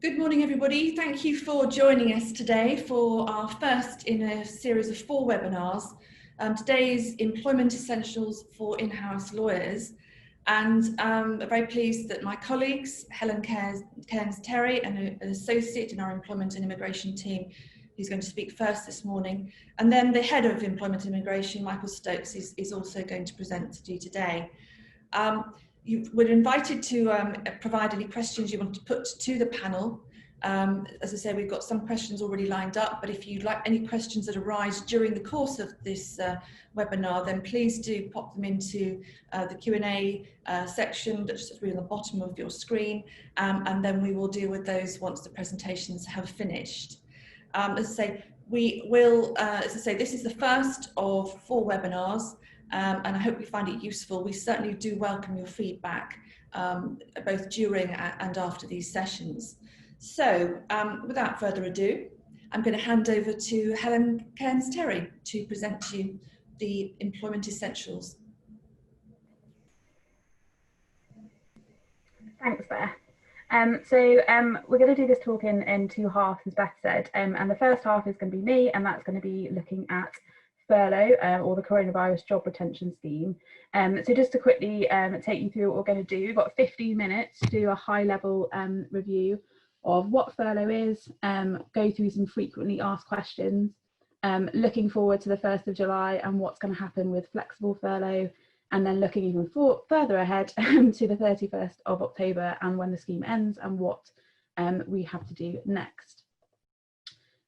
Good morning, everybody. Thank you for joining us today for our first in a series of 4 webinars. Today's Employment Essentials for In-House Lawyers. And I'm very pleased that my colleagues, Helen Cairns-Terry, an associate in our Employment and Immigration team, who's going to speak first this morning, and then the Head of Employment and Immigration, Michael Stokes, is also going to present to you today. You were invited to provide any questions you want to put to the panel. As I say, we've got some questions already lined up, but if you'd like any questions that arise during the course of this webinar, then please do pop them into the Q&A section that's just really on the bottom of your screen, and then we will deal with those once the presentations have finished. As I say, we will, this is the first of 4 webinars. And I hope you find it useful. We certainly do welcome your feedback, both during and after these sessions. So without further ado, I'm going to hand over to Helen Cairns-Terry to present to you the Employment Essentials. Thanks, Beth. We're going to do this talk in 2 halves, as Beth said, and the first half is going to be me, and that's going to be looking at Furlough, or the Coronavirus Job Retention Scheme. So just to quickly take you through what we're going to do, we've got 15 minutes to do a high-level review of what Furlough is, go through some frequently asked questions, looking forward to the 1st of July and what's going to happen with flexible furlough, and then looking even further ahead to the 31st of October and when the scheme ends and what we have to do next.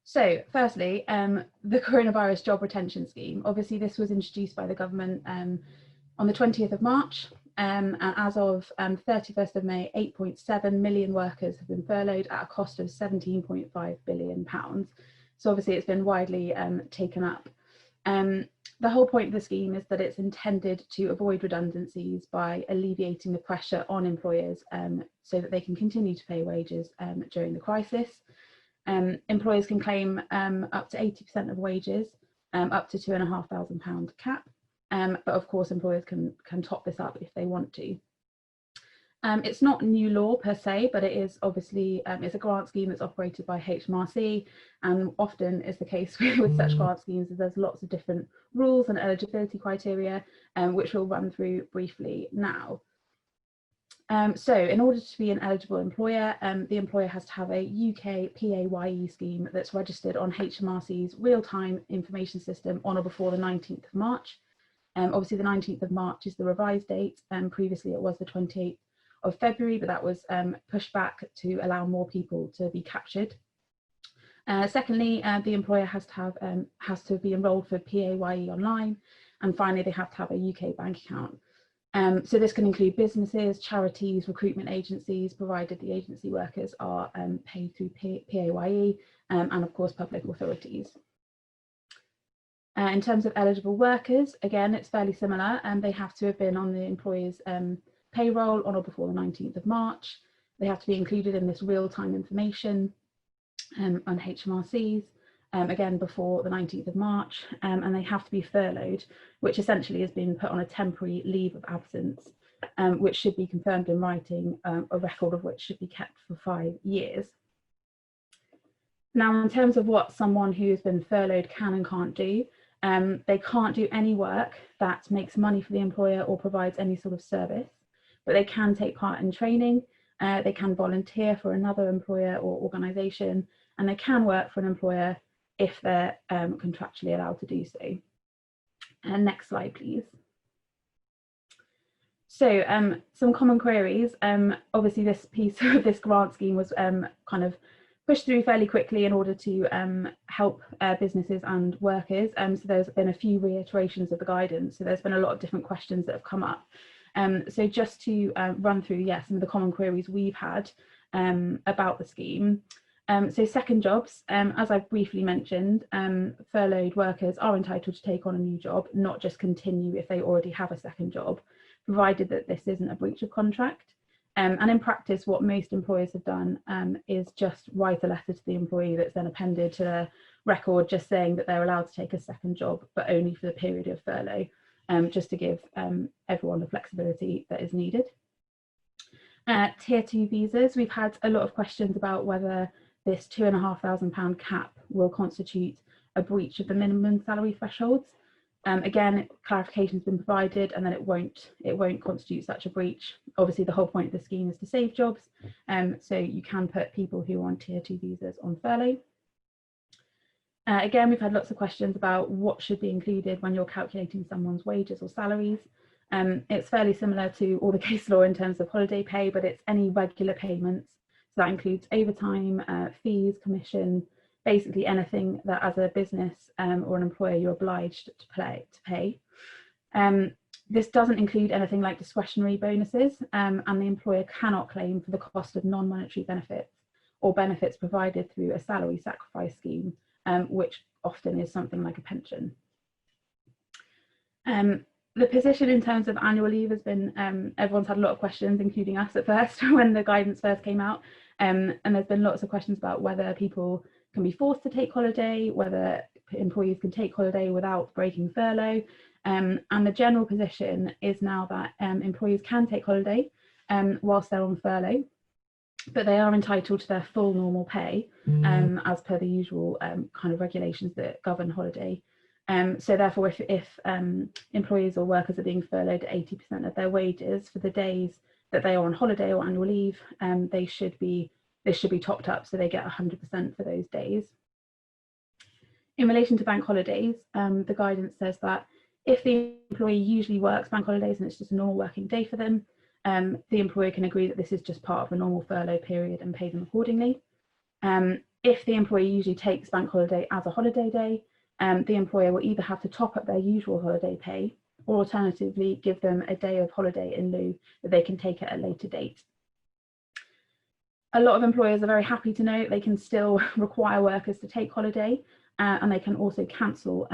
So firstly, the Coronavirus Job Retention Scheme. Obviously, this was introduced by the government on the 20th of March. And as of 31st of May, 8.7 million workers have been furloughed at a cost of £17.5 billion. So obviously, it's been widely taken up. The whole point of the scheme is that it's intended to avoid redundancies by alleviating the pressure on employers so that they can continue to pay wages during the crisis. Employers can claim up to 80% of wages, up to £2,500 cap, but of course employers can top this up if they want to. It's not new law per se, but it is obviously, it's a grant scheme that's operated by HMRC, and often is the case with such grant schemes, there's lots of different rules and eligibility criteria, which we'll run through briefly now. So in order to be an eligible employer, the employer has to have a UK PAYE scheme that's registered on HMRC's real-time information system on or before the 19th of March. Obviously the 19th of March is the revised date, and previously it was the 28th of February, but that was pushed back to allow more people to be captured. Secondly, the employer has to be enrolled for PAYE online, and finally they have to have a UK bank account. So this can include businesses, charities, recruitment agencies, provided the agency workers are paid through PAYE, and of course public authorities. In terms of eligible workers, again, it's fairly similar, and they have to have been on the employer's payroll on or before the 19th of March. They have to be included in this real-time information on HMRC's, again before the 19th of March, and they have to be furloughed, which essentially has been put on a temporary leave of absence, which should be confirmed in writing, a record of which should be kept for 5 years. Now, in terms of what someone who has been furloughed can and can't do, they can't do any work that makes money for the employer or provides any sort of service, but they can take part in training, they can volunteer for another employer or organisation, and they can work for an employer if they're contractually allowed to do so. And next slide, please. So some common queries. Obviously, this piece of this grant scheme was kind of pushed through fairly quickly in order to help businesses and workers. So there's been a few reiterations of the guidance. So there's been a lot of different questions that have come up. So just to run through, some of the common queries we've had about the scheme. So second jobs, as I've briefly mentioned, furloughed workers are entitled to take on a new job, not just continue if they already have a second job, provided that this isn't a breach of contract. And in practice, what most employers have done is just write a letter to the employee that's then appended to their record, just saying that they're allowed to take a second job, but only for the period of furlough, just to give everyone the flexibility that is needed. Tier 2 visas, we've had a lot of questions about whether this £2,500 cap will constitute a breach of the minimum salary thresholds. Again, clarification has been provided, and that it won't constitute such a breach. Obviously, the whole point of the scheme is to save jobs, so you can put people who are on Tier 2 visas on furlough. Again, we've had lots of questions about what should be included when you're calculating someone's wages or salaries. It's fairly similar to all the case law in terms of holiday pay, but it's any regular payments. So that includes overtime, fees, commission, basically anything that as a business or an employer you're obliged to pay. This doesn't include anything like discretionary bonuses, and the employer cannot claim for the cost of non-monetary benefits or benefits provided through a salary sacrifice scheme, which often is something like a pension. The position in terms of annual leave has been, everyone's had a lot of questions, including us at first, when the guidance first came out. And there's been lots of questions about whether people can be forced to take holiday, whether employees can take holiday without breaking furlough. And the general position is now that employees can take holiday whilst they're on furlough, but they are entitled to their full normal pay as per the usual kind of regulations that govern holiday. So therefore, if employees or workers are being furloughed at 80% of their wages for the days that they are on holiday or annual leave, this should be topped up so they get 100% for those days. In relation to bank holidays, the guidance says that if the employee usually works bank holidays and it's just a normal working day for them, the employer can agree that this is just part of a normal furlough period and pay them accordingly. If the employee usually takes bank holiday as a holiday day, the employer will either have to top up their usual holiday pay or alternatively give them a day of holiday in lieu that they can take at a later date. A lot of employers are very happy to know they can still require workers to take holiday, and they can also cancel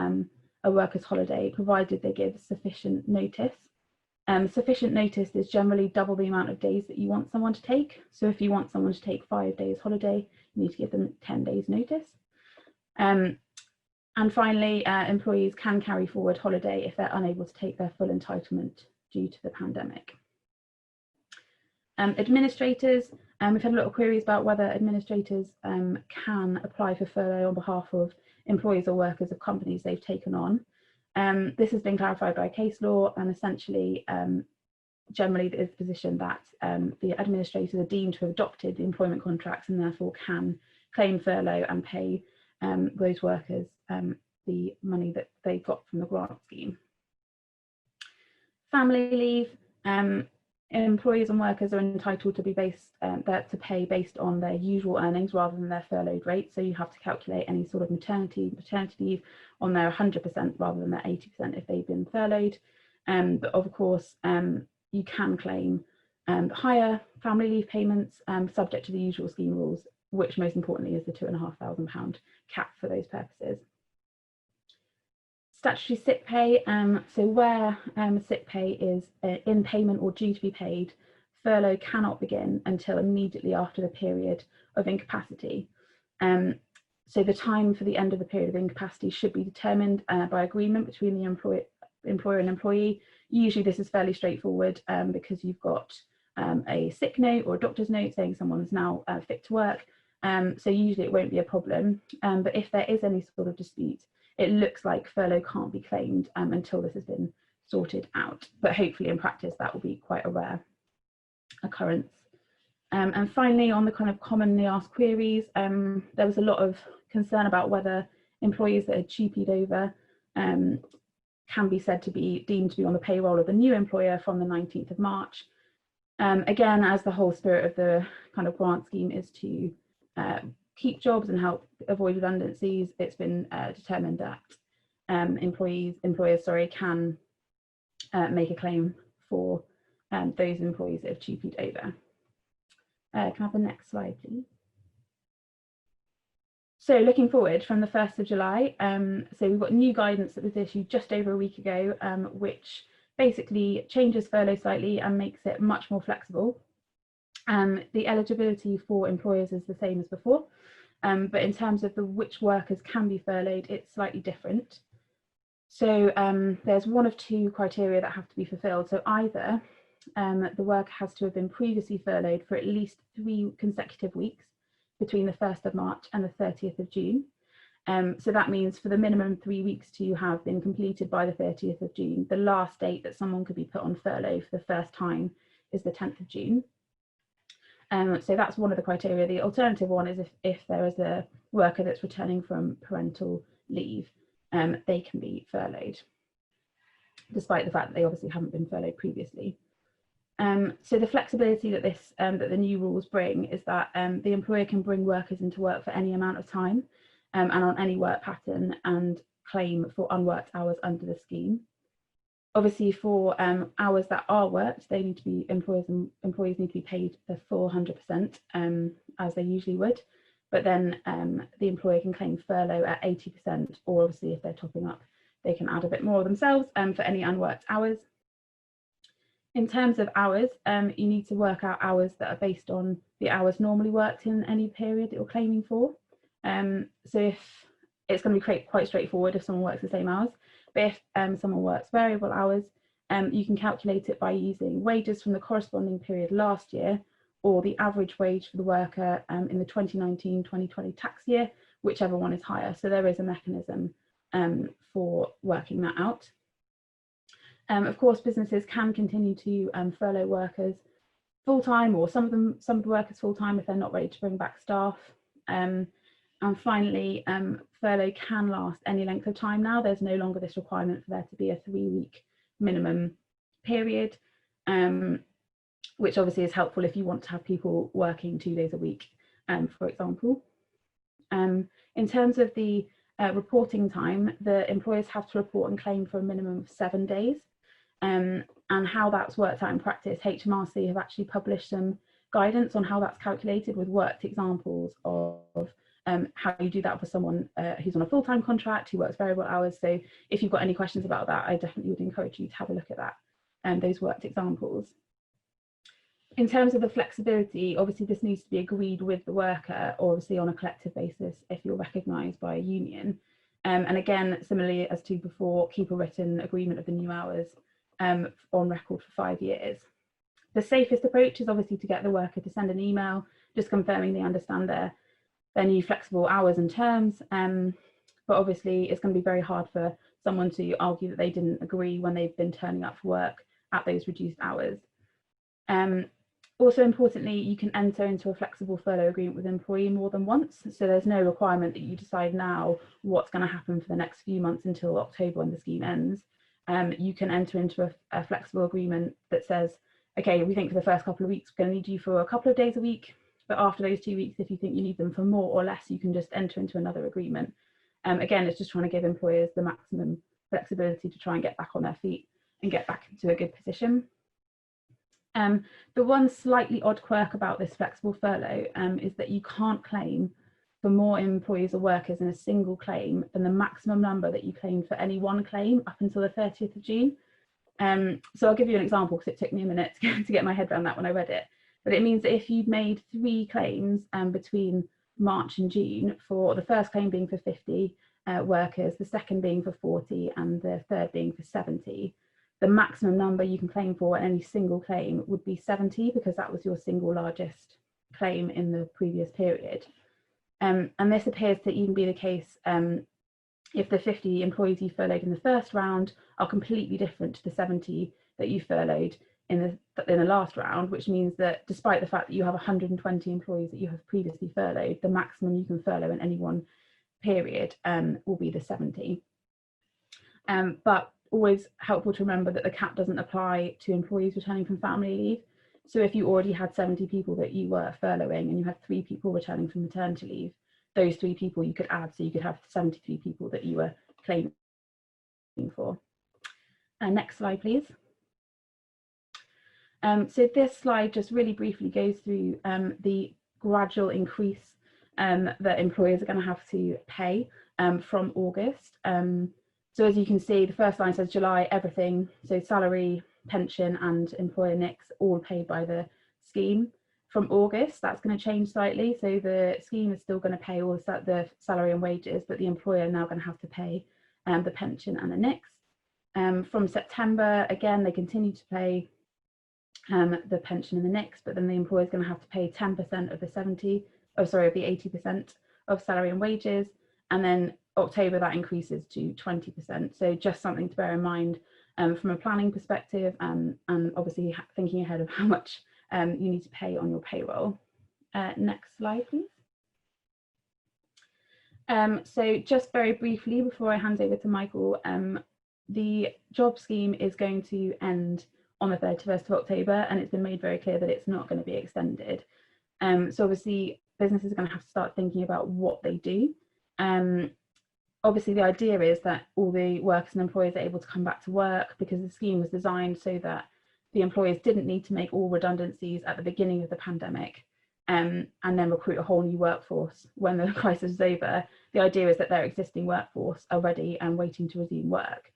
a worker's holiday provided they give sufficient notice. Sufficient notice is generally double the amount of days that you want someone to take. So if you want someone to take 5 days holiday, you need to give them 10 days notice. And finally, employees can carry forward holiday if they're unable to take their full entitlement due to the pandemic. Administrators, we've had a lot of queries about whether administrators can apply for furlough on behalf of employees or workers of companies they've taken on. This has been clarified by case law, and essentially, generally there is the position that the administrators are deemed to have adopted the employment contracts and therefore can claim furlough and pay those workers the money that they got from the grant scheme. Family leave, employees and workers are entitled to be to pay based on their usual earnings rather than their furloughed rate. So you have to calculate any sort of maternity leave on their 100% rather than their 80% if they've been furloughed. But of course, you can claim higher family leave payments subject to the usual scheme rules, which most importantly is the £2,500 cap for those purposes. Statutory sick pay, so where sick pay is in payment or due to be paid, furlough cannot begin until immediately after the period of incapacity. So the time for the end of the period of incapacity should be determined by agreement between the employer and employee. Usually this is fairly straightforward because you've got a sick note or a doctor's note saying someone's now fit to work. So usually it won't be a problem, but if there is any sort of dispute, it looks like furlough can't be claimed until this has been sorted out. But hopefully in practice that will be quite a rare occurrence. And finally, on the kind of commonly asked queries, there was a lot of concern about whether employees that had TUPE'd over can be said to be deemed to be on the payroll of the new employer from the 19th of March. Again, as the whole spirit of the kind of grant scheme is to keep jobs and help avoid redundancies, it's been determined that employers can make a claim for those employees that have TUPE'd over. Can I have the next slide, please? So looking forward from the 1st of July, so we've got new guidance that was issued just over a week ago, which basically changes furlough slightly and makes it much more flexible. The eligibility for employers is the same as before, but in terms of which workers can be furloughed, it's slightly different. So there's one of two criteria that have to be fulfilled. So either the worker has to have been previously furloughed for at least 3 consecutive weeks between the 1st of March and the 30th of June. So that means for the minimum 3 weeks to have been completed by the 30th of June, the last date that someone could be put on furlough for the first time is the 10th of June. So that's one of the criteria. The alternative one is if there is a worker that's returning from parental leave, they can be furloughed, despite the fact that they obviously haven't been furloughed previously. So the flexibility that that the new rules bring is that the employer can bring workers into work for any amount of time and on any work pattern and claim for unworked hours under the scheme. Obviously, for hours that are worked, they need to be employees need to be paid the full 100% as they usually would. But then the employer can claim furlough at 80%, or obviously if they're topping up, they can add a bit more themselves for any unworked hours. In terms of hours, you need to work out hours that are based on the hours normally worked in any period that you're claiming for. So if it's going to be quite straightforward if someone works the same hours, but if someone works variable hours, you can calculate it by using wages from the corresponding period last year or the average wage for the worker in the 2019-2020 tax year, whichever one is higher. So there is a mechanism for working that out. Of course, businesses can continue to furlough workers full-time, or some of the workers full-time if they're not ready to bring back staff. And finally, furlough can last any length of time now. There's no longer this requirement for there to be a 3-week minimum period, which obviously is helpful if you want to have people working 2 days a week, for example. In terms of the reporting time, the employers have to report and claim for a minimum of 7 days. And how that's worked out in practice, HMRC have actually published some guidance on how that's calculated with worked examples of how you do that for someone who's on a full-time contract, who works variable hours. So if you've got any questions about that, I definitely would encourage you to have a look at that and those worked examples. In terms of the flexibility, obviously this needs to be agreed with the worker, or obviously on a collective basis if you're recognised by a union. And again, similarly as to before, keep a written agreement of the new hours on record for 5 years. The safest approach is obviously to get the worker to send an email just confirming they understand their new flexible hours and terms, but obviously it's going to be very hard for someone to argue that they didn't agree when they've been turning up for work at those reduced hours. Also importantly, you can enter into a flexible furlough agreement with an employee more than once, so there's no requirement that you decide now what's going to happen for the next few months until October when the scheme ends. You can enter into a flexible agreement that says, okay, we think for the first couple of weeks we're going to need you for a couple of days a week, but after those 2 weeks, if you think you need them for more or less, you can just enter into another agreement. Again, it's just trying to give employers the maximum flexibility to try and get back on their feet and get back into a good position. The one slightly odd quirk about this flexible furlough is that you can't claim for more employees or workers in a single claim than the maximum number that you claimed for any one claim up until the 30th of June. So I'll give you an example because it took me a minute to get my head around that when I read it. But it means that if you'd made 3 claims between March and June, for the first claim being for 50 workers, the second being for 40, and the third being for 70, the maximum number you can claim for any single claim would be 70, because that was your single largest claim in the previous period. And this appears to even be the case if the 50 employees you furloughed in the first round are completely different to the 70 that you furloughed in the last round, which means that despite the fact that you have 120 employees that you have previously furloughed, the maximum you can furlough in any one period will be the 70. But always helpful to remember that the cap doesn't apply to employees returning from family leave. So if you already had 70 people that you were furloughing and you had 3 people returning from maternity leave, those 3 people you could add, so you could have 73 people that you were claiming for. Next slide, please. So this slide just really briefly goes through the gradual increase that employers are going to have to pay from August. So as you can see, the first line says July, everything, so salary, pension and employer NICs all paid by the scheme. From August, that's going to change slightly. So the scheme is still going to pay all the salary and wages, but the employer now going to have to pay the pension and the NICs. From September, again, they continue to pay the pension and the NICs, but then the employer is going to have to pay 10% of the 80% of salary and wages, and then October that increases to 20%. So just something to bear in mind from a planning perspective, and obviously thinking ahead of how much you need to pay on your payroll. Next slide, please. So just very briefly before I hand over to Michael, the job scheme is going to end on the 31st of October, and it's been made very clear that it's not going to be extended. So obviously businesses are going to have to start thinking about what they do. Obviously the idea is that all the workers and employers are able to come back to work, because the scheme was designed so that the employers didn't need to make all redundancies at the beginning of the pandemic and then recruit a whole new workforce when the crisis is over. The idea is that their existing workforce are ready and waiting to resume work.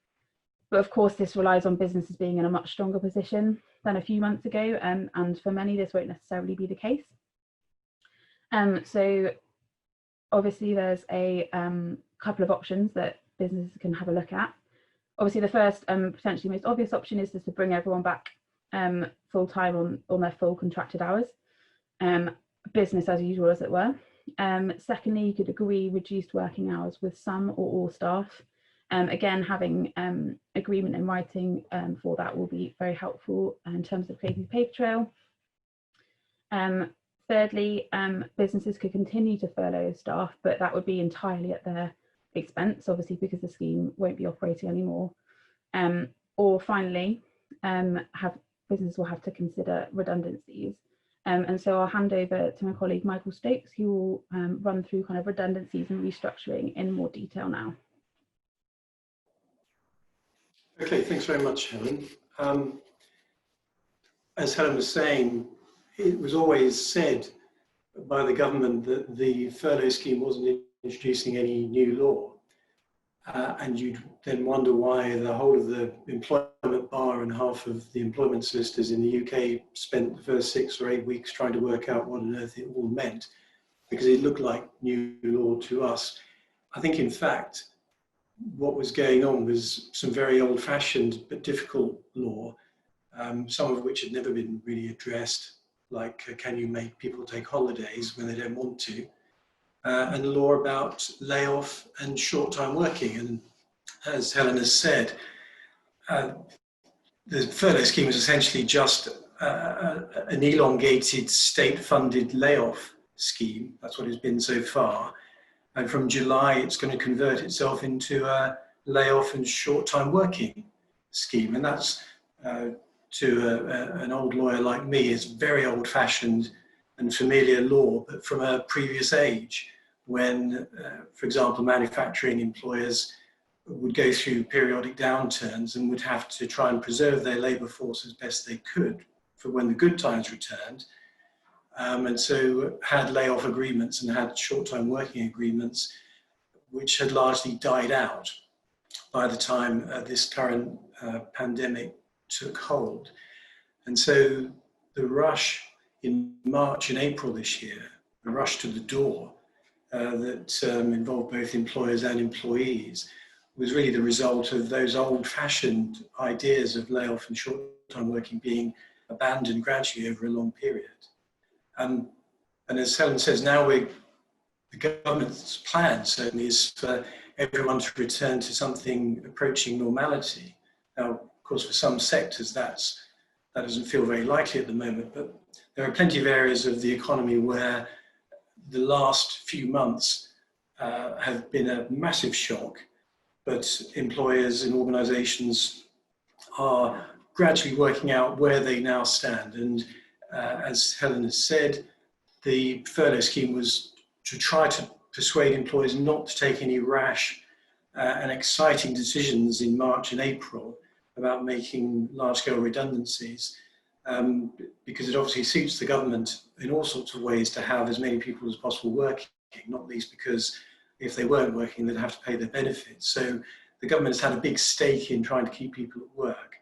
But of course, this relies on businesses being in a much stronger position than a few months ago, and for many, this won't necessarily be the case. So obviously, there's a couple of options that businesses can have a look at. Obviously, the first, potentially most obvious option is just to bring everyone back full-time on their full contracted hours, business as usual, as it were. Secondly, you could agree reduced working hours with some or all staff. Again, having agreement in writing for that will be very helpful in terms of creating a paper trail. Thirdly, businesses could continue to furlough staff, but that would be entirely at their expense, obviously, because the scheme won't be operating anymore. Or finally, businesses will have to consider redundancies. And so I'll hand over to my colleague Michael Stokes, who will run through kind of redundancies and restructuring in more detail now. Okay, thanks very much, Helen. As Helen was saying, it was always said by the government that the furlough scheme wasn't introducing any new law. And you'd then wonder why the whole of the employment bar and half of the employment solicitors in the UK spent the first 6 or 8 weeks trying to work out what on earth it all meant, because it looked like new law to us. I think, in fact, what was going on was some very old-fashioned but difficult law, some of which had never been really addressed, like can you make people take holidays when they don't want to, and the law about layoff and short-time working. And as Helen has said, the furlough scheme is essentially just an elongated state-funded layoff scheme. That's what it's been so far. And from July, it's going to convert itself into a layoff and short-time working scheme. And that's, to an old lawyer like me, is very old-fashioned and familiar law, but from a previous age, when, for example, manufacturing employers would go through periodic downturns and would have to try and preserve their labour force as best they could for when the good times returned. And so had layoff agreements and had short-time working agreements, which had largely died out by the time this current pandemic took hold. And so the rush in March and April this year, the rush to the door that involved both employers and employees, was really the result of those old-fashioned ideas of layoff and short-time working being abandoned gradually over a long period. And as Helen says, now the government's plan certainly is for everyone to return to something approaching normality. Now, of course, for some sectors, that doesn't feel very likely at the moment, but there are plenty of areas of the economy where the last few months have been a massive shock, but employers and organisations are gradually working out where they now stand. And as Helen has said, the furlough scheme was to try to persuade employers not to take any rash and exciting decisions in March and April about making large-scale redundancies, because it obviously suits the government in all sorts of ways to have as many people as possible working, not least because if they weren't working, they'd have to pay their benefits. So the government has had a big stake in trying to keep people at work.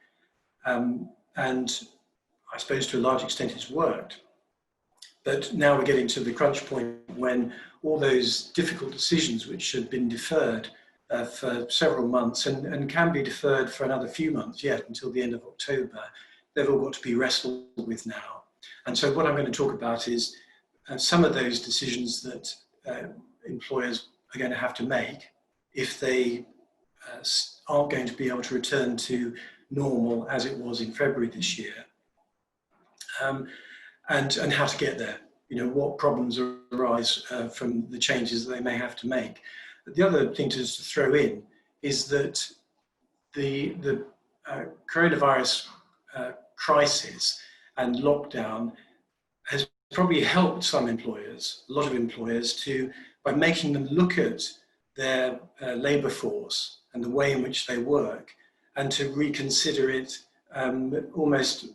And I suppose to a large extent it's worked. But now we're getting to the crunch point when all those difficult decisions which had been deferred for several months and can be deferred for another few months yet until the end of October, they've all got to be wrestled with now. And so what I'm going to talk about is some of those decisions that employers are going to have to make if they aren't going to be able to return to normal as it was in February this year, and how to get there. You know, what problems arise from the changes that they may have to make. But the other thing to throw in is that the coronavirus crisis and lockdown has probably helped some employers, a lot of employers, by making them look at their labour force and the way in which they work, and to reconsider it almost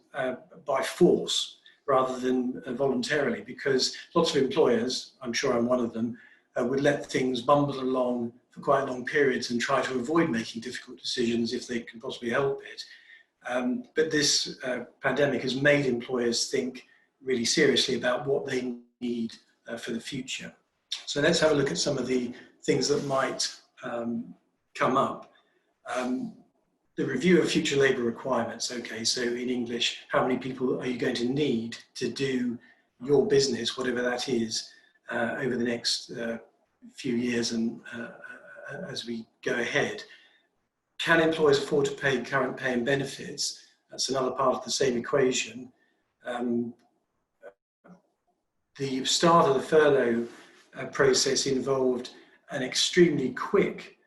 by force rather than voluntarily, because lots of employers, I'm sure I'm one of them, would let things bumble along for quite long periods and try to avoid making difficult decisions if they can possibly help it. But this pandemic has made employers think really seriously about what they need for the future. So let's have a look at some of the things that might come up. The review of future labour requirements. Okay, so in English, how many people are you going to need to do your business, whatever that is, over the next few years and as we go ahead? Can employers afford to pay current pay and benefits? That's another part of the same equation. The start of the furlough process involved an extremely quick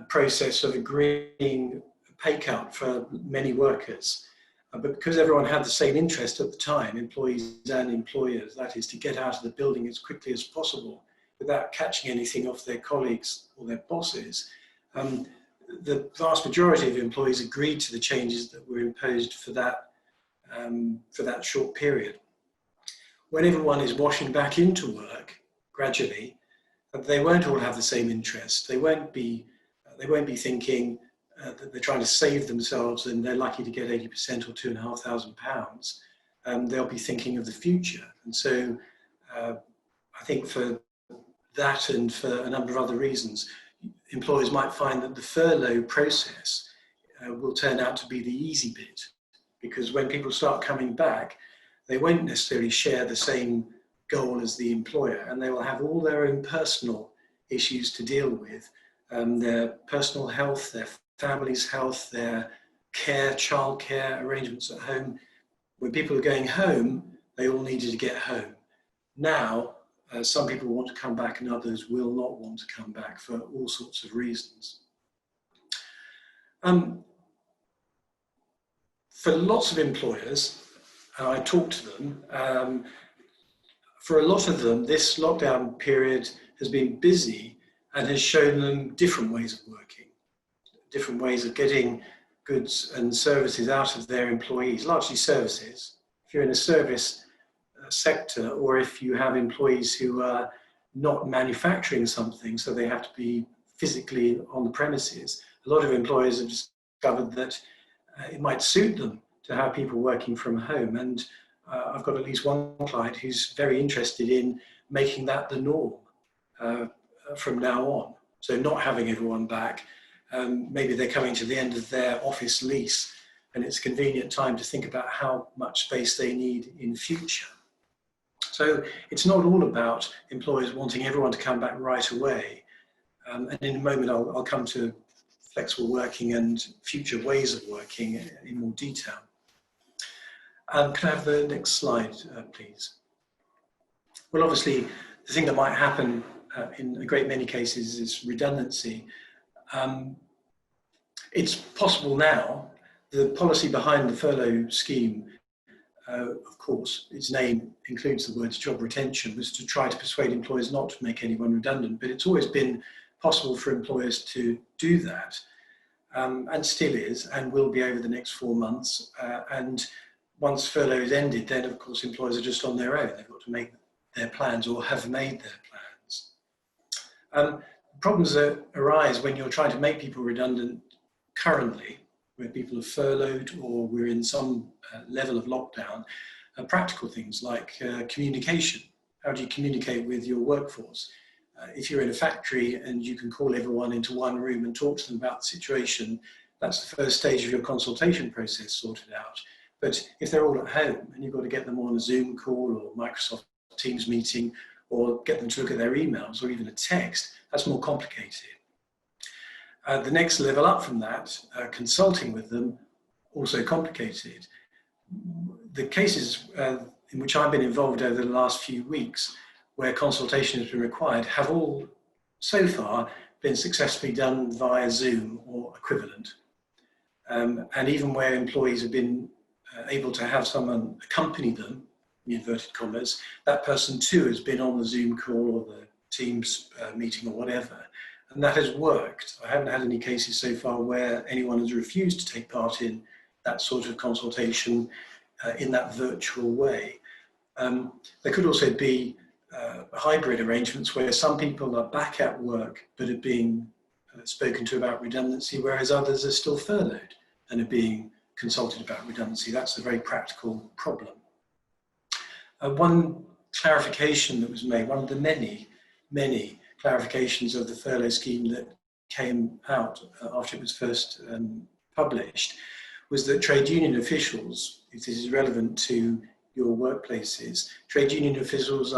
process of agreeing pay cut for many workers. But because everyone had the same interest at the time, employees and employers, that is, to get out of the building as quickly as possible without catching anything off their colleagues or their bosses, the vast majority of employees agreed to the changes that were imposed for that short period. When everyone is washing back into work gradually, they won't all have the same interest. They won't be thinking that they're trying to save themselves and they're lucky to get 80% or £2,500. They'll be thinking of the future. And so I think for that and for a number of other reasons, employers might find that the furlough process will turn out to be the easy bit, because when people start coming back, they won't necessarily share the same goal as the employer, and they will have all their own personal issues to deal with, their personal health, their family's health, their care, childcare arrangements at home. When people are going home, they all needed to get home. Now, some people want to come back and others will not want to come back for all sorts of reasons. For lots of employers, and I talk to them, for a lot of them, this lockdown period has been busy and has shown them different ways of working, different ways of getting goods and services out of their employees, largely services. If you're in a service sector, or if you have employees who are not manufacturing something, so they have to be physically on the premises, a lot of employers have discovered that it might suit them to have people working from home. And I've got at least one client who's very interested in making that the norm from now on. So not having everyone back. Maybe they're coming to the end of their office lease and it's a convenient time to think about how much space they need in future. So it's not all about employers wanting everyone to come back right away. And in a moment, I'll come to flexible working and future ways of working in more detail. Can I have the next slide, please? Well, obviously, the thing that might happen in a great many cases is redundancy. It's possible now. The policy behind the furlough scheme, of course, its name includes the words job retention, was to try to persuade employers not to make anyone redundant, but it's always been possible for employers to do that, and still is, and will be over the next 4 months. And once furlough is ended, then of course employers are just on their own. They've got to make their plans or have made their plans. Problems that arise when you're trying to make people redundant currently, where people are furloughed or we're in some level of lockdown, practical things like communication. How do you communicate with your workforce? If you're in a factory and you can call everyone into one room and talk to them about the situation, that's the first stage of your consultation process sorted out. But if they're all at home and you've got to get them on a Zoom call or Microsoft Teams meeting, or get them to look at their emails or even a text, that's more complicated. The next level up from that, consulting with them, also complicated. The cases in which I've been involved over the last few weeks where consultation has been required have all so far been successfully done via Zoom or equivalent. And even where employees have been able to have someone accompany them, in inverted commas, that person too has been on the Zoom call or the Teams meeting or whatever, and that has worked. I haven't had any cases so far where anyone has refused to take part in that sort of consultation in that virtual way. There could also be hybrid arrangements where some people are back at work but are being spoken to about redundancy, whereas others are still furloughed and are being consulted about redundancy. That's a very practical problem. One clarification that was made, one of the many clarifications of the furlough scheme that came out after it was first published, was that trade union officials, if this is relevant to your workplaces, trade union officials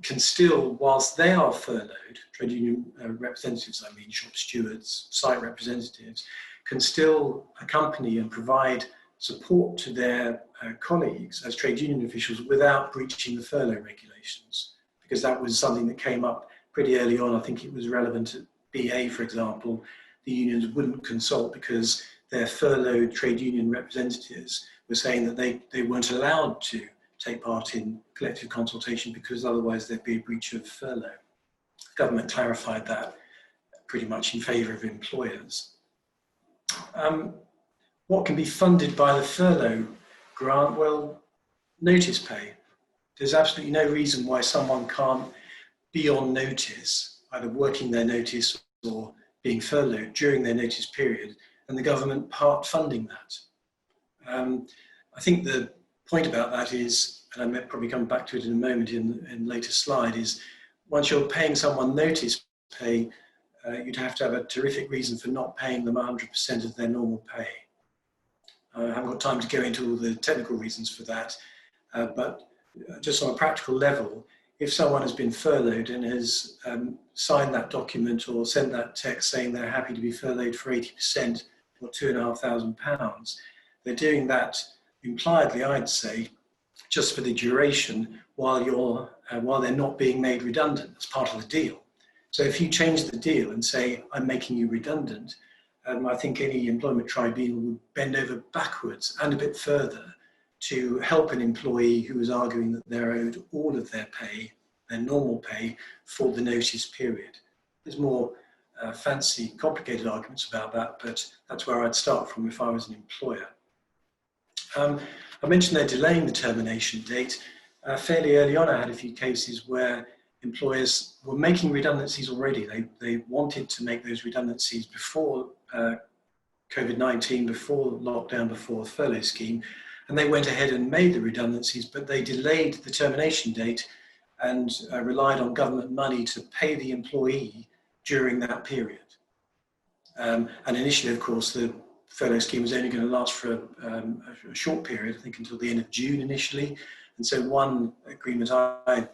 can still, whilst they are furloughed, trade union representatives, I mean shop stewards, site representatives, can still accompany and provide support to their colleagues as trade union officials without breaching the furlough regulations, because that was something that came up pretty early on. I think it was relevant at BA, for example. The unions wouldn't consult because their furloughed trade union representatives were saying that they weren't allowed to take part in collective consultation because otherwise there'd be a breach of furlough. The government clarified that pretty much in favour of employers. What can be funded by the furlough grant? Well, notice pay. There's absolutely no reason why someone can't be on notice, either working their notice or being furloughed during their notice period, and the government part funding that. I think the point about that is, and I may probably come back to it in a moment in later slide, is once you're paying someone notice pay, you'd have to have a terrific reason for not paying them 100% of their normal pay. I haven't got time to go into all the technical reasons for that, but just on a practical level, if someone has been furloughed and has signed that document or sent that text saying they're happy to be furloughed for 80% or £2,500, they're doing that impliedly, I'd say, just for the duration while they're not being made redundant as part of the deal. So if you change the deal and say, I'm making you redundant, I think any employment tribunal would bend over backwards and a bit further to help an employee who is arguing that they're owed all of their pay, their normal pay, for the notice period. There's more fancy, complicated arguments about that, but that's where I'd start from if I was an employer. I mentioned they're delaying the termination date. Fairly early on, I had a few cases where employers were making redundancies already. They wanted to make those redundancies before COVID-19, before lockdown, before the furlough scheme, and they went ahead and made the redundancies, but they delayed the termination date and relied on government money to pay the employee during that period. And initially, of course, the furlough scheme was only going to last for a short period, I think until the end of June initially. And so one agreement I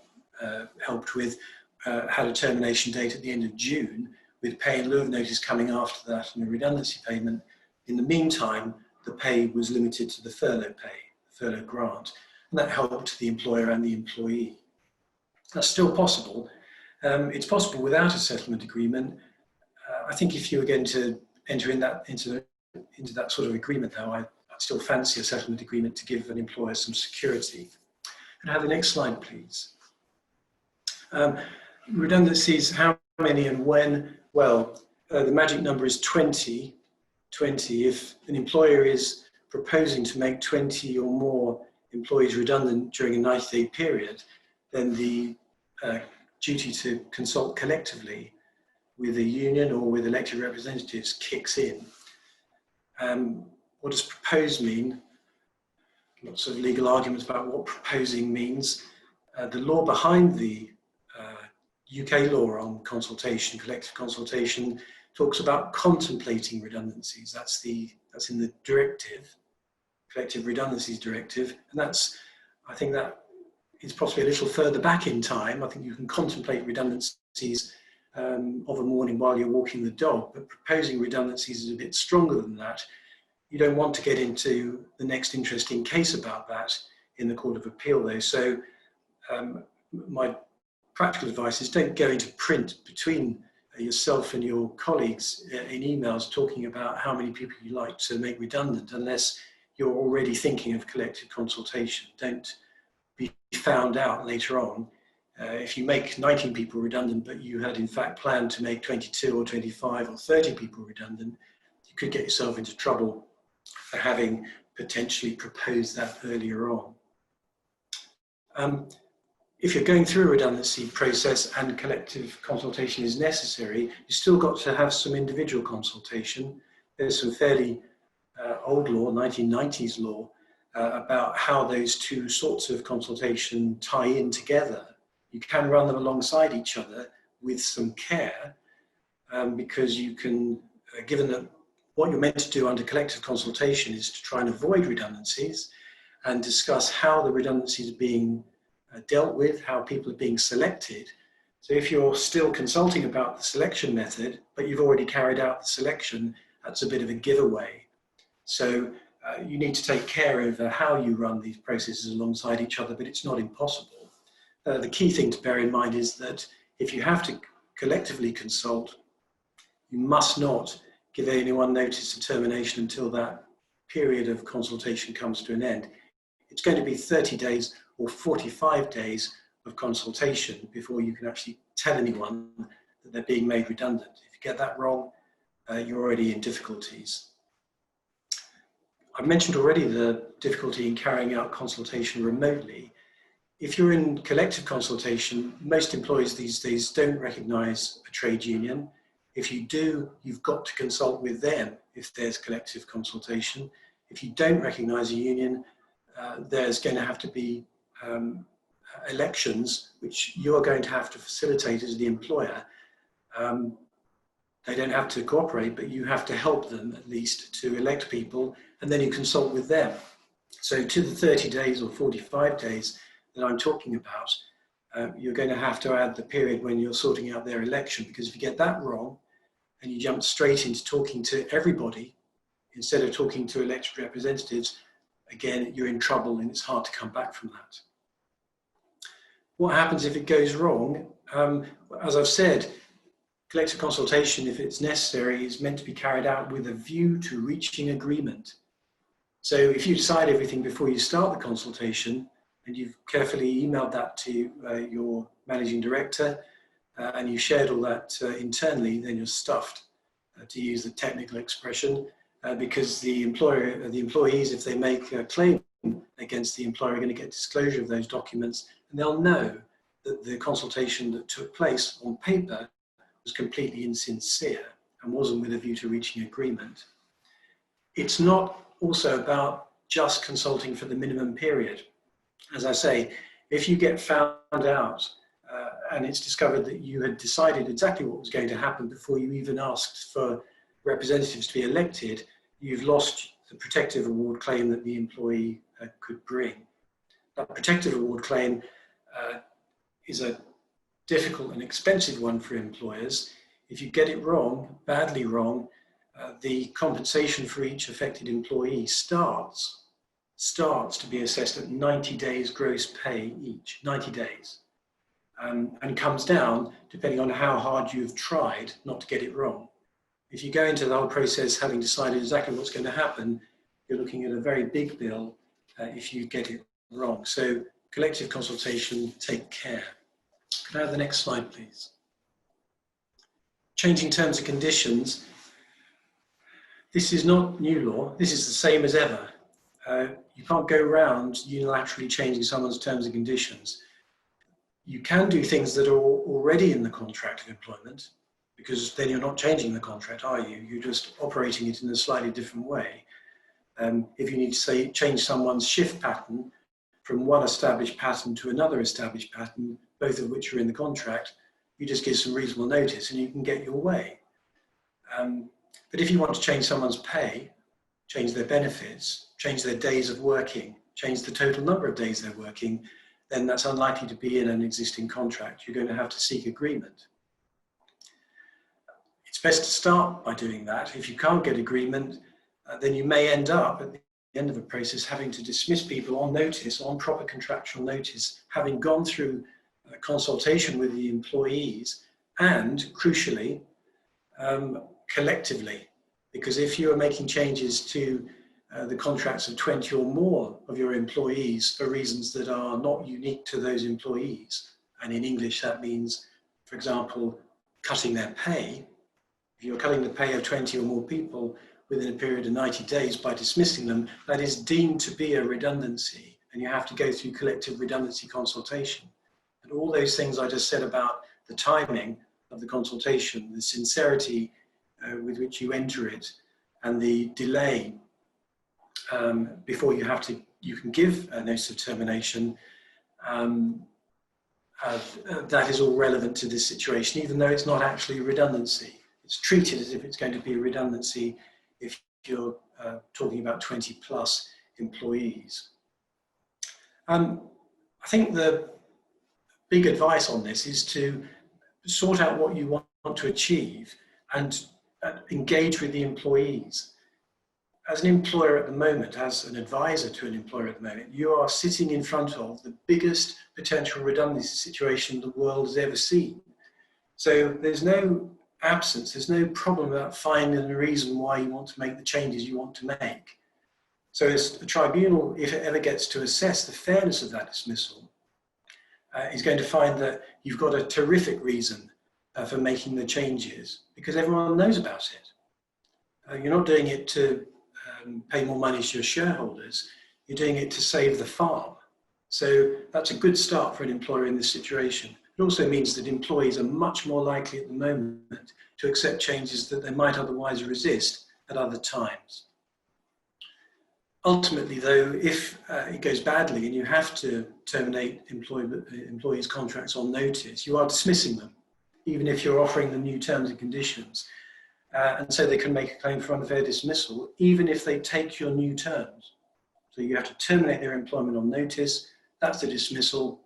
helped with had a termination date at the end of June, with pay in lieu of notice coming after that and a redundancy payment. In the meantime, the pay was limited to the furlough pay, the furlough grant, and that helped the employer and the employee. That's still possible. It's possible without a settlement agreement. I think if you were going to enter into that sort of agreement, though, I'd still fancy a settlement agreement to give an employer some security. Can I have the next slide, please? Redundancies, how many and when? Well, the magic number is 20. If an employer is proposing to make 20 or more employees redundant during a 90-day period, then the duty to consult collectively with a union or with elected representatives kicks in. What does propose mean? Lots of legal arguments about what proposing means. The law behind the UK law on consultation, collective consultation, talks about contemplating redundancies. That's in the directive. Collective Redundancies Directive, and I think that is possibly a little further back in time. I think you can contemplate redundancies of a morning while you're walking the dog, but proposing redundancies is a bit stronger than that. You don't want to get into the next interesting case about that in the Court of Appeal, though. So my practical advice is don't go into print between yourself and your colleagues in emails talking about how many people you like to make redundant unless you're already thinking of collective consultation. Don't be found out later on. If you make 19 people redundant, but you had in fact planned to make 22 or 25 or 30 people redundant, you could get yourself into trouble for having potentially proposed that earlier on. If you're going through a redundancy process and collective consultation is necessary, you've still got to have some individual consultation. There's some fairly old law, 1990s law, about how those two sorts of consultation tie in together. You can run them alongside each other with some care, because you can, given that what you're meant to do under collective consultation is to try and avoid redundancies and discuss how the redundancies are being dealt with, how people are being selected. So if you're still consulting about the selection method, but you've already carried out the selection, that's a bit of a giveaway. So you need to take care over how you run these processes alongside each other, but it's not impossible. The key thing to bear in mind is that if you have to collectively consult, you must not give anyone notice of termination until that period of consultation comes to an end. It's going to be 30 days or 45 days of consultation before you can actually tell anyone that they're being made redundant. If you get that wrong, you're already in difficulties. I've mentioned already the difficulty in carrying out consultation remotely. If you're in collective consultation, most employers these days don't recognise a trade union. If you do, you've got to consult with them if there's collective consultation. If you don't recognise a union, there's going to have to be elections, which you're going to have to facilitate as the employer. They don't have to cooperate, but you have to help them at least to elect people, and then you consult with them. So to the 30 days or 45 days that I'm talking about, you're going to have to add the period when you're sorting out their election, because if you get that wrong and you jump straight into talking to everybody instead of talking to elected representatives, again, you're in trouble and it's hard to come back from that. What happens if it goes wrong? As I've said, collective consultation, if it's necessary, is meant to be carried out with a view to reaching agreement. So if you decide everything before you start the consultation and you've carefully emailed that to your managing director and you shared all that internally, then you're stuffed, to use the technical expression, because the employees, if they make a claim against the employer, are going to get disclosure of those documents, and they'll know that the consultation that took place on paper was completely insincere and wasn't with a view to reaching agreement. It's not also about just consulting for the minimum period. As I say, if you get found out and it's discovered that you had decided exactly what was going to happen before you even asked for representatives to be elected, you've lost the protective award claim that the employee could bring. That protective award claim is a difficult and expensive one for employers. If you get it wrong, badly wrong, the compensation for each affected employee starts to be assessed at 90 days gross pay each, 90 days, and comes down depending on how hard you've tried not to get it wrong. If you go into the whole process having decided exactly what's going to happen, you're looking at a very big bill if you get it wrong. So collective consultation, take care. Could I have the next slide, please? Changing terms and conditions. This is not new law. This is the same as ever. You can't go around unilaterally changing someone's terms and conditions. You can do things that are already in the contract of employment, because then you're not changing the contract, are you? You're just operating it in a slightly different way. If you need to change someone's shift pattern from one established pattern to another established pattern, both of which are in the contract, you just give some reasonable notice and you can get your way. But if you want to change someone's pay, change their benefits, change their days of working, change the total number of days they're working, then that's unlikely to be in an existing contract. You're going to have to seek agreement. It's best to start by doing that. If you can't get agreement, then you may end up at the end of a process having to dismiss people on notice, on proper contractual notice, having gone through a consultation with the employees and, crucially, collectively. Because if you are making changes to the contracts of 20 or more of your employees for reasons that are not unique to those employees, and in English that means, for example, cutting their pay. If you're cutting the pay of 20 or more people within a period of 90 days by dismissing them, that is deemed to be a redundancy, and you have to go through collective redundancy consultation. And all those things I just said about the timing of the consultation, the sincerity with which you enter it, and the delay before you can give a notice of termination, that is all relevant to this situation, even though it's not actually a redundancy. It's treated as if it's going to be a redundancy if you're talking about 20 plus employees. I think the big advice on this is to sort out what you want to achieve and engage with the employees. As an employer at the moment, as an advisor to an employer at the moment, you are sitting in front of the biggest potential redundancy situation the world has ever seen. So there's no absence, there's no problem about finding a reason why you want to make the changes you want to make. So as a tribunal, if it ever gets to assess the fairness of that dismissal, is going to find that you've got a terrific reason for making the changes because everyone knows about it. You're not doing it to pay more money to your shareholders, you're doing it to save the farm. So that's a good start for an employer in this situation. It also means that employees are much more likely at the moment to accept changes that they might otherwise resist at other times. Ultimately, though, if it goes badly and you have to terminate employees' contracts on notice, you are dismissing them, even if you're offering them new terms and conditions. And so they can make a claim for unfair dismissal, even if they take your new terms. So you have to terminate their employment on notice. That's the dismissal.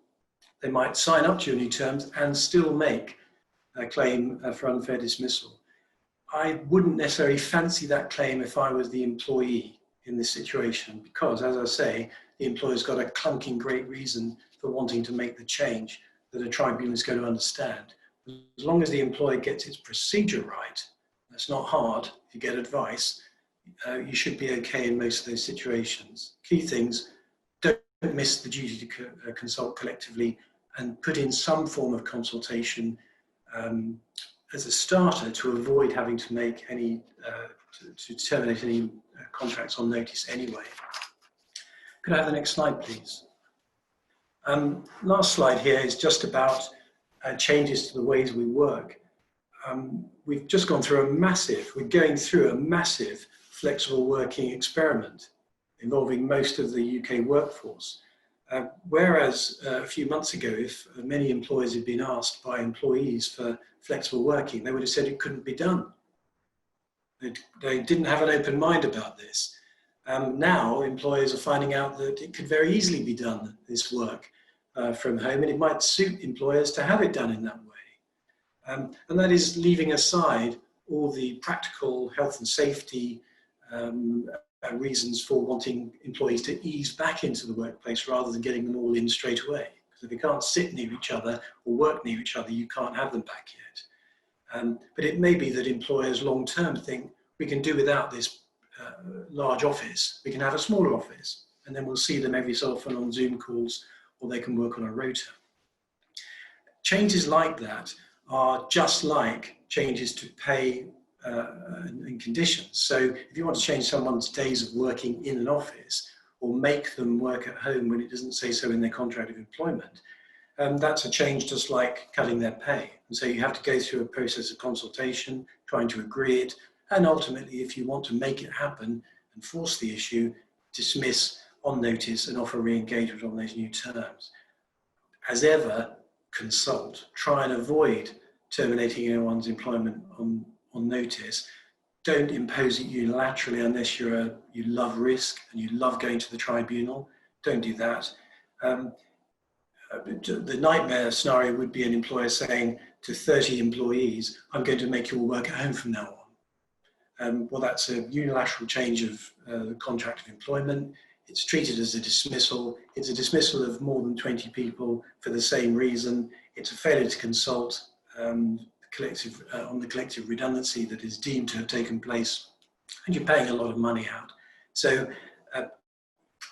They might sign up to your new terms and still make a claim for unfair dismissal. I wouldn't necessarily fancy that claim if I was the employee in this situation, because, as I say, the employer's got a clunking great reason for wanting to make the change that a tribunal is going to understand. As long as the employer gets its procedure right, that's not hard. If you get advice, you should be okay in most of those situations. Key things: don't miss the duty to consult collectively and put in some form of consultation as a starter to avoid having to make any, to terminate any contracts on notice anyway. Could I have the next slide, please? Last slide here is just about changes to the ways we work. We've just gone through we're going through a massive flexible working experiment involving most of the UK workforce. Whereas a few months ago, if many employers had been asked by employees for flexible working, they would have said it couldn't be done. They didn't have an open mind about this. Now employers are finding out that it could very easily be done, this work from home, and it might suit employers to have it done in that way. And that is leaving aside all the practical health and safety reasons for wanting employees to ease back into the workplace rather than getting them all in straight away. Because if they can't sit near each other or work near each other, you can't have them back yet. But it may be that employers long term think we can do without this large office. We can have a smaller office, and then we'll see them every so often on Zoom calls, or they can work on a rota. Changes like that are just like changes to pay and conditions. So if you want to change someone's days of working in an office or make them work at home when it doesn't say so in their contract of employment, that's a change just like cutting their pay. And so you have to go through a process of consultation, trying to agree it, and ultimately, if you want to make it happen and force the issue, dismiss on notice and offer re-engagement on those new terms. As ever, consult. Try and avoid terminating anyone's employment on notice. don't impose it unilaterally unless you love risk and you love going to the tribunal. Don't do that. The nightmare scenario would be an employer saying to 30 employees, I'm going to make you all work at home from now on. Well, that's a unilateral change of the contract of employment. It's treated as a dismissal. It's a dismissal of more than 20 people for the same reason. It's a failure to consult on the collective redundancy that is deemed to have taken place, and you're paying a lot of money out. So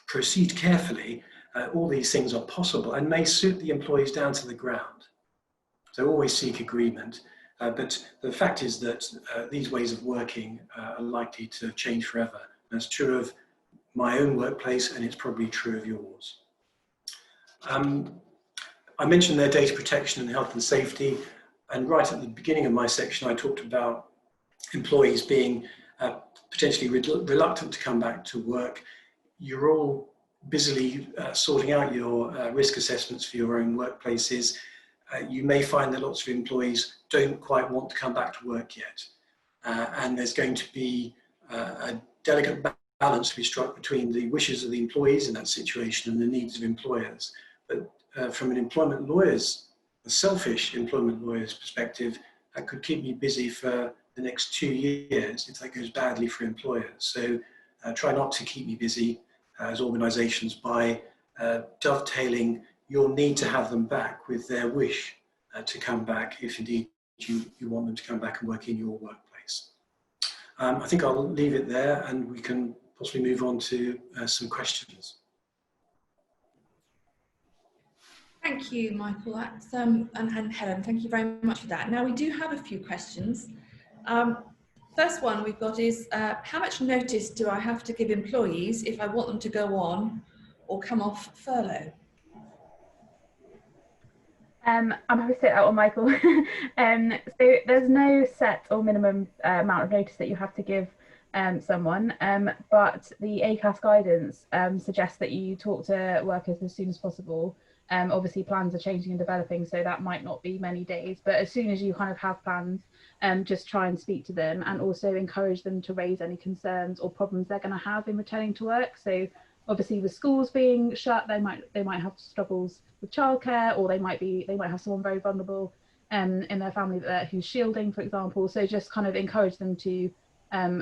proceed carefully. All these things are possible and may suit the employees down to the ground. So always seek agreement. But the fact is that these ways of working are likely to change forever. That's true of my own workplace, and it's probably true of yours. I mentioned their data protection and health and safety, and right at the beginning of my section, I talked about employees being potentially reluctant to come back to work. You're all busily sorting out your risk assessments for your own workplaces. You may find that lots of employees don't quite want to come back to work yet. And there's going to be a delicate balance to be struck between the wishes of the employees in that situation and the needs of employers. But from an employment lawyer's, a selfish employment lawyer's perspective, that could keep me busy for the next 2 years if that goes badly for employers. So try not to keep me busy as organisations by dovetailing your need to have them back with their wish to come back if indeed you want them to come back and work in your workplace. I think I'll leave it there and we can possibly move on to some questions. Thank you, Michael, that's, and Helen, thank you very much for that. Now we do have a few questions. First one we've got is, how much notice do I have to give employees if I want them to go on or come off furlough? I'm happy to take that one, Michael. So there's no set or minimum amount of notice that you have to give someone, but the ACAS guidance suggests that you talk to workers as soon as possible. Obviously plans are changing and developing, so that might not be many days, but as soon as you kind of have plans, just try and speak to them and also encourage them to raise any concerns or problems they're going to have in returning to work. So obviously with schools being shut, they might have struggles with childcare, or they might have someone very vulnerable in their family who's shielding, for example. So just kind of encourage them to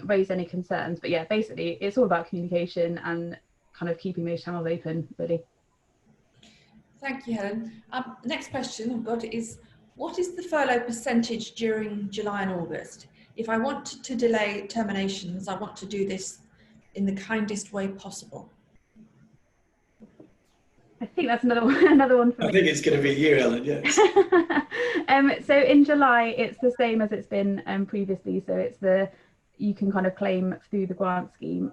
raise any concerns. But yeah, basically it's all about communication and kind of keeping those channels open, really. Thank you, Helen. Next question I've got is, what is the furlough percentage during July and August? If I want to delay terminations, I want to do this in the kindest way possible. I think that's another one for me. I think it's going to be you, Ellen, yes. So in July, it's the same as it's been previously. So it's you can kind of claim through the grant scheme.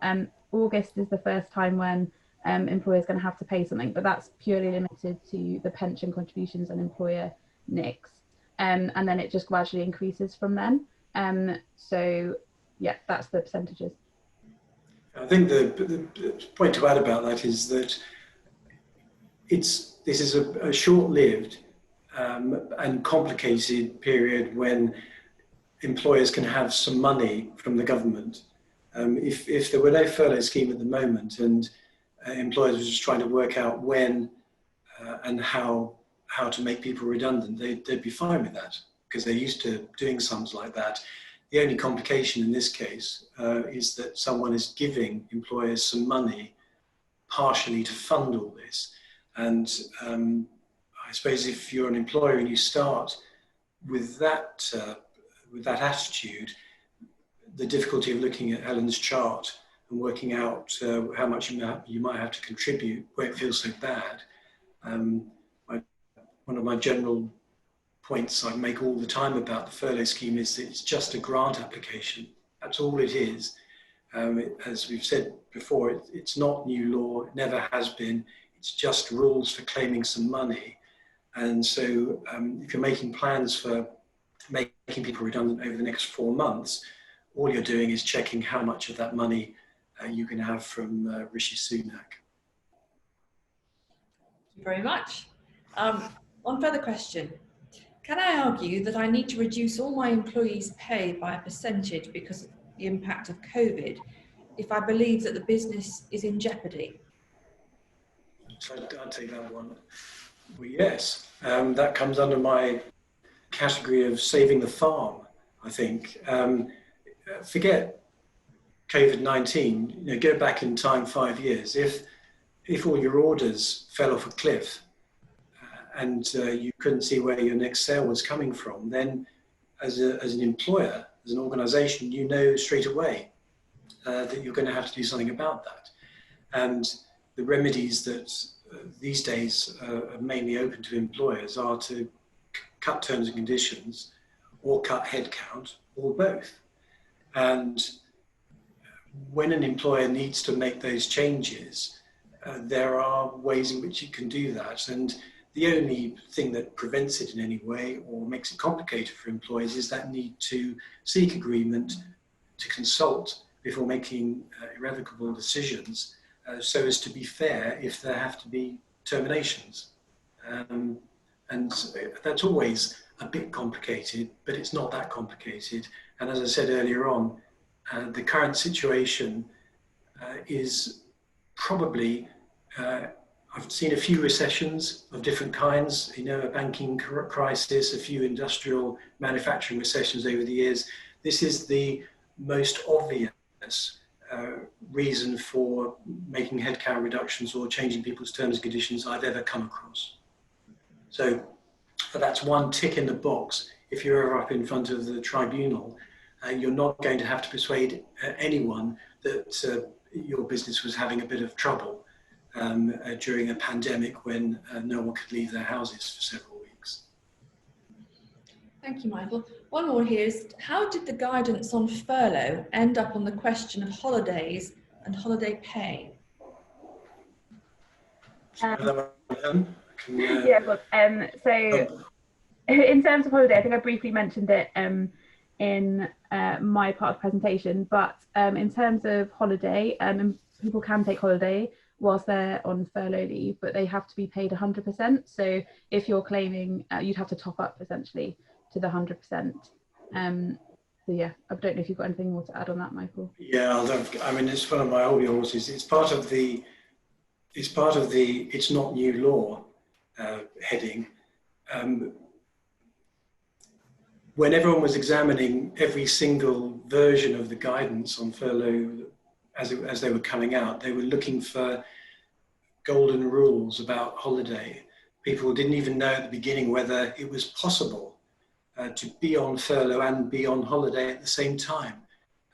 August is the first time when employers going to have to pay something, but that's purely limited to the pension contributions and employer NICs, and then it just gradually increases from then. So yeah, that's the percentages. I think the point to add about that is that this is a short-lived and complicated period when employers can have some money from the government. If there were no furlough scheme at the moment and employers were just trying to work out when and how to make people redundant, they'd be fine with that because they're used to doing sums like that. The only complication in this case is that someone is giving employers some money partially to fund all this. And I suppose if you're an employer and you start with that attitude, the difficulty of looking at Helen's chart and working out how much you might have to contribute where it feels so bad. One of my general points I make all the time about the furlough scheme is that it's just a grant application. That's all it is. As we've said before, it's not new law, it never has been. It's just rules for claiming some money. And so if you're making plans for making people redundant over the next 4 months, all you're doing is checking how much of that money you can have from Rishi Sunak. Thank you very much. One further question. Can I argue that I need to reduce all my employees' pay by a percentage because the impact of COVID if I believe that the business is in jeopardy? So I'll take that one. Well, yes, that comes under my category of saving the farm, I think. Forget COVID-19, go back in time 5 years. If all your orders fell off a cliff and you couldn't see where your next sale was coming from, then as an employer, as an organization, you know straight away that you're going to have to do something about that. And the remedies that these days are mainly open to employers are to cut terms and conditions or cut headcount or both. And when an employer needs to make those changes, there are ways in which you can do that. And the only thing that prevents it in any way or makes it complicated for employers is that need to seek agreement, to consult before making irrevocable decisions, so as to be fair if there have to be terminations. And that's always a bit complicated, but it's not that complicated. And as I said earlier on, the current situation is probably, I've seen a few recessions of different kinds, a banking crisis, a few industrial manufacturing recessions over the years. This is the most obvious reason for making headcount reductions or changing people's terms and conditions I've ever come across. So that's one tick in the box. If you're ever up in front of the tribunal, you're not going to have to persuade anyone that your business was having a bit of trouble during a pandemic when no one could leave their houses for several weeks. Thank you, Michael. One more here is, how did the guidance on furlough end up on the question of holidays and holiday pay? Yeah, well, so in terms of holiday, I think I briefly mentioned it in my part of the presentation, but in terms of holiday, people can take holiday whilst they're on furlough leave, but they have to be paid 100%. So if you're claiming, you'd have to top up essentially to the 100%. So yeah, I don't know if you've got anything more to add on that, Michael. Yeah, I mean, it's one of my hobby horses. It's part of the it's not new law heading. When everyone was examining every single version of the guidance on furlough as they were coming out, they were looking for golden rules about holiday. People didn't even know at the beginning whether it was possible to be on furlough and be on holiday at the same time.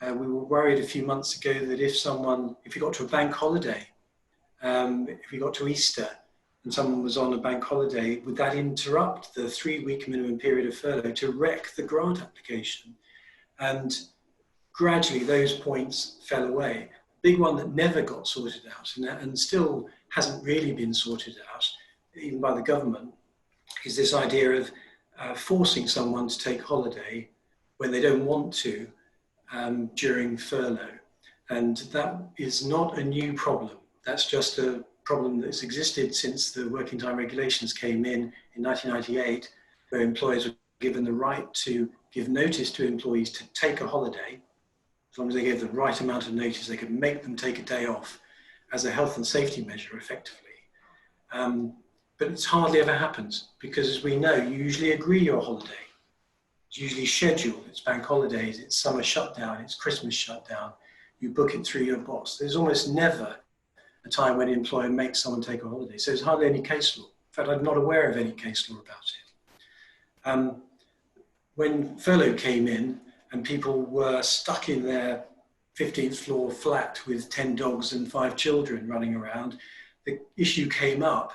We were worried a few months ago that if you got to a bank holiday, if you got to Easter and someone was on a bank holiday, would that interrupt the 3-week minimum period of furlough to wreck the grant application? And gradually those points fell away. Big one that never got sorted out and still hasn't really been sorted out, even by the government, is this idea of forcing someone to take holiday when they don't want to during furlough. And that is not a new problem. That's just a problem that's existed since the working time regulations came in 1998, where employers were given the right to give notice to employees to take a holiday. As long as they gave the right amount of notice, they could make them take a day off as a health and safety measure effectively. But it's hardly ever happens because, as we know, you usually agree your holiday. It's usually scheduled, it's bank holidays, it's summer shutdown, it's Christmas shutdown. You book it through your boss. There's almost never a time when an employer makes someone take a holiday. So there's hardly any case law. In fact, I'm not aware of any case law about it. When furlough came in and people were stuck in their 15th floor flat with 10 dogs and 5 children running around, the issue came up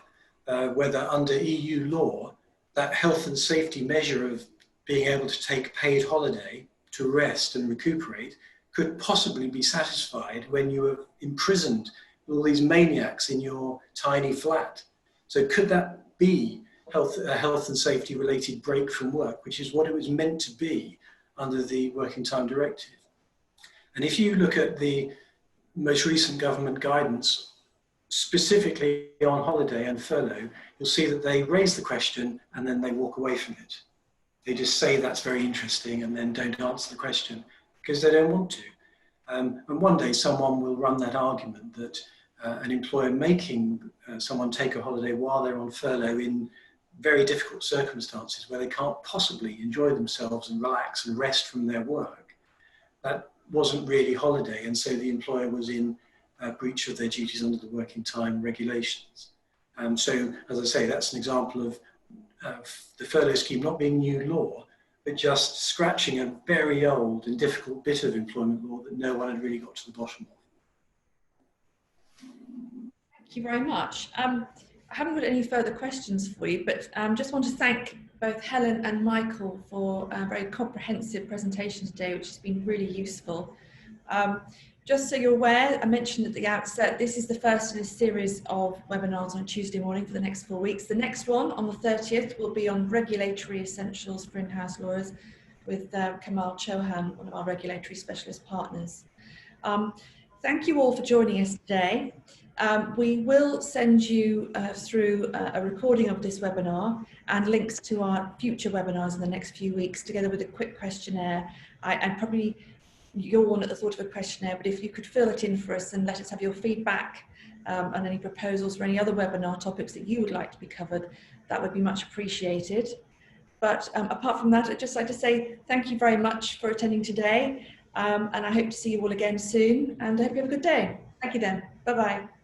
whether under EU law, that health and safety measure of being able to take paid holiday to rest and recuperate could possibly be satisfied when you were imprisoned with all these maniacs in your tiny flat. So could that be a health and safety related break from work, which is what it was meant to be under the Working Time Directive? And if you look at the most recent government guidance, specifically on holiday and furlough, you'll see that they raise the question and then they walk away from it. They just say that's very interesting and then don't answer the question because they don't want to. And one day someone will run that argument that an employer making someone take a holiday while they're on furlough in very difficult circumstances where they can't possibly enjoy themselves and relax and rest from their work, that wasn't really holiday, and so the employer was in breach of their duties under the working time regulations. So, as I say, that's an example of the furlough scheme not being new law, but just scratching a very old and difficult bit of employment law that no one had really got to the bottom of. Thank you very much. I haven't got any further questions for you, but just want to thank both Helen and Michael for a very comprehensive presentation today, which has been really useful. Just so you're aware, I mentioned at the outset, this is the first in a series of webinars on Tuesday morning for the next 4 weeks. The next one on the 30th will be on regulatory essentials for in-house lawyers with Kamal Chauhan, one of our regulatory specialist partners. Thank you all for joining us today. We will send you through a recording of this webinar and links to our future webinars in the next few weeks, together with a quick questionnaire. And probably yawn at the thought of a questionnaire, but if you could fill it in for us and let us have your feedback and any proposals for any other webinar topics that you would like to be covered, that would be much appreciated. But apart from that, I'd just like to say thank you very much for attending today, and I hope to see you all again soon, and I hope you have a good day. Thank you then. Bye-bye.